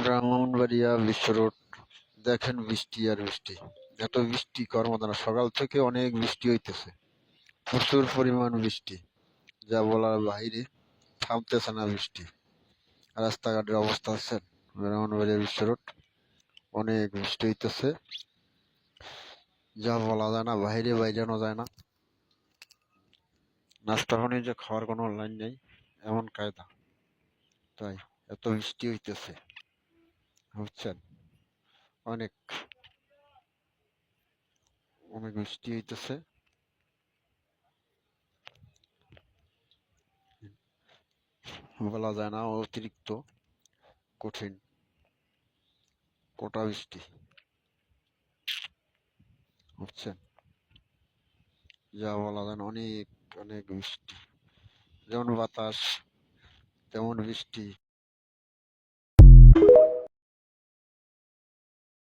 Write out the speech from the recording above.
ব্রাহ্মণবাড়িয়া বিশ্ব রোড। দেখেন বৃষ্টি আর বৃষ্টি, এত বৃষ্টি কর্মধারা সকাল থেকে অনেক বৃষ্টি হইতেছে, প্রচুর পরিমাণ বৃষ্টি, যা বলার বাইরে, থামতেছে না বৃষ্টি। রাস্তাঘাটের অবস্থা আছে ব্রাহ্মণবাড়িয়া বিশ্ব রোড, অনেক বৃষ্টি হইতেছে, যা বলা যায় না, বাইরে বাইরানো যায় না। নাস্তা পানি যে খাওয়ার কোনো লাইন নেই, এমন কায়দা। তাই এত বৃষ্টি হইতেছে, বুঝছেন? অনেক অনেক বৃষ্টি হইতেছে, বলা যায় না, অতিরিক্ত কঠিন কোটা বৃষ্টি, বুঝছেন? যা বলা যায় না, অনেক অনেক বৃষ্টি, যেমন বাতাস তেমন বৃষ্টি।